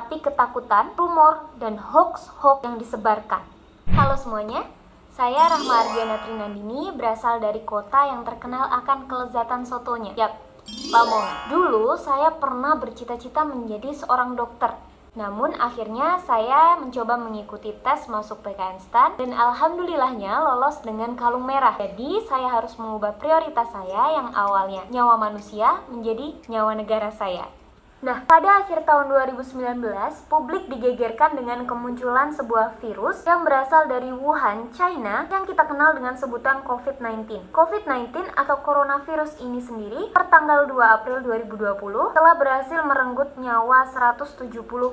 tapi ketakutan, rumor, dan hoax-hoax yang disebarkan. Halo semuanya, saya Rahma Ardiana Trinandini, berasal dari kota yang terkenal akan kelezatan sotonya. Yap, Lamongan. Dulu saya pernah bercita-cita menjadi seorang dokter. Namun akhirnya saya mencoba mengikuti tes masuk PKN STAN dan alhamdulillahnya lolos dengan kalung merah. Jadi saya harus mengubah prioritas saya yang awalnya nyawa manusia menjadi nyawa negara saya. Nah, pada akhir tahun 2019, publik digegerkan dengan kemunculan sebuah virus yang berasal dari Wuhan, China, yang kita kenal dengan sebutan COVID-19. COVID-19 atau coronavirus ini sendiri, per tanggal 2 April 2020, telah berhasil merenggut nyawa 170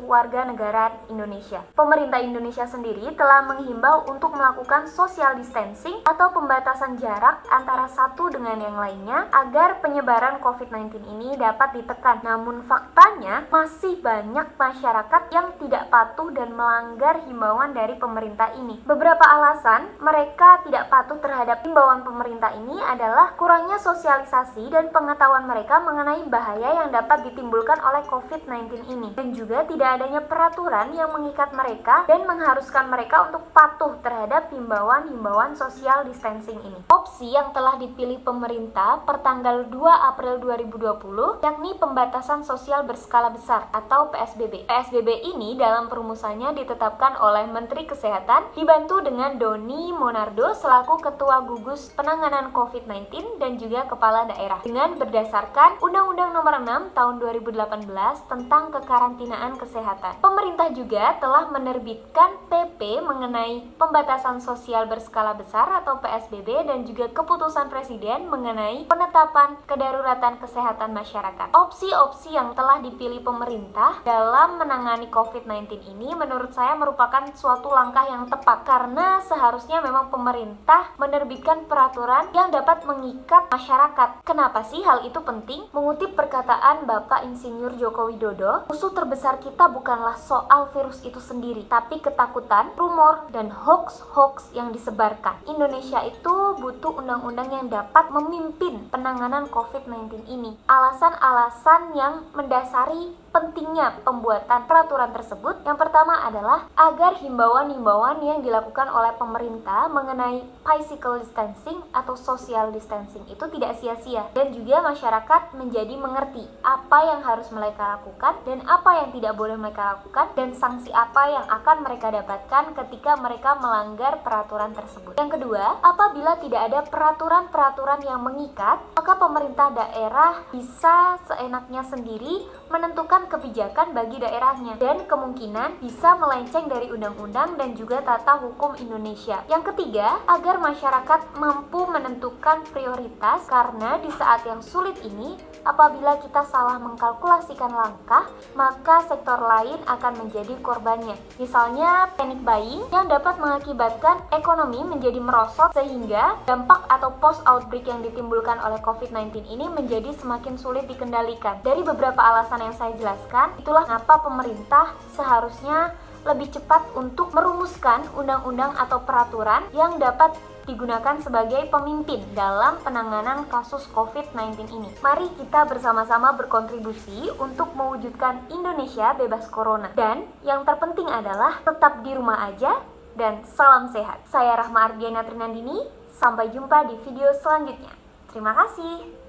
warga negara Indonesia. Pemerintah Indonesia sendiri telah menghimbau untuk melakukan social distancing atau pembatasan jarak antara satu dengan yang lainnya agar penyebaran COVID-19 ini dapat ditekan. Namun faktanya masih banyak masyarakat yang tidak patuh dan melanggar himbauan dari pemerintah ini. Beberapa alasan mereka tidak patuh terhadap himbauan pemerintah ini adalah kurangnya sosialisasi dan pengetahuan mereka mengenai bahaya yang dapat ditimbulkan oleh COVID-19 ini, dan juga tidak adanya peraturan yang mengikat mereka dan mengharuskan mereka untuk patuh terhadap himbauan-himbauan social distancing ini. Opsi yang telah dipilih pemerintah per tanggal 2 April 2020 yakni pembatasan sosial berskala besar atau PSBB. PSBB ini dalam perumusannya ditetapkan oleh Menteri Kesehatan dibantu dengan Doni Monardo selaku Ketua Gugus Penanganan COVID-19 dan juga Kepala Daerah dengan berdasarkan Undang-Undang Nomor 6 Tahun 2018 tentang kekarantinaan kesehatan. Pemerintah juga telah menerbitkan PP mengenai pembatasan sosial berskala besar atau PSBB dan juga keputusan Presiden mengenai penetapan kedaruratan kesehatan masyarakat. Opsi-opsi yang telah dipilih pemerintah dalam menangani COVID-19 ini menurut saya merupakan suatu langkah yang tepat karena seharusnya memang pemerintah menerbitkan peraturan yang dapat mengikat masyarakat. Kenapa sih hal itu penting? Mengutip perkataan Bapak Insinyur Joko Widodo, musuh terbesar kita bukanlah soal virus itu sendiri, tapi ketakutan, rumor, dan hoax-hoax yang disebarkan. Indonesia itu butuh undang-undang yang dapat memimpin penanganan COVID-19 ini. Alasan-alasan yang mendasari pentingnya pembuatan peraturan tersebut, yang pertama adalah agar himbauan-himbauan yang dilakukan oleh pemerintah mengenai physical distancing atau social distancing itu tidak sia-sia, dan juga masyarakat menjadi mengerti apa yang harus mereka lakukan dan apa yang tidak boleh mereka lakukan dan sanksi apa yang akan mereka dapatkan ketika mereka melanggar peraturan tersebut. Yang kedua, apabila tidak ada peraturan-peraturan yang mengikat, maka pemerintah daerah bisa seenaknya sendiri menentukan kebijakan bagi daerahnya dan kemungkinan bisa melenceng dari undang-undang dan juga tata hukum Indonesia. Yang ketiga, agar masyarakat mampu menentukan prioritas karena di saat yang sulit ini, apabila kita salah mengkalkulasikan langkah, maka sektor lain akan menjadi korbannya. Misalnya panic buying yang dapat mengakibatkan ekonomi menjadi merosot sehingga dampak atau post outbreak yang ditimbulkan oleh COVID-19 ini menjadi semakin sulit dikendalikan. Dari beberapa alasan yang saya jelaskan, itulah kenapa pemerintah seharusnya lebih cepat untuk merumuskan undang-undang atau peraturan yang dapat digunakan sebagai pemimpin dalam penanganan kasus COVID-19 ini. Mari kita bersama-sama berkontribusi untuk mewujudkan Indonesia bebas corona. Dan yang terpenting adalah tetap di rumah aja dan salam sehat. Saya Rahma Ardiana Trinandini, sampai jumpa di video selanjutnya. Terima kasih.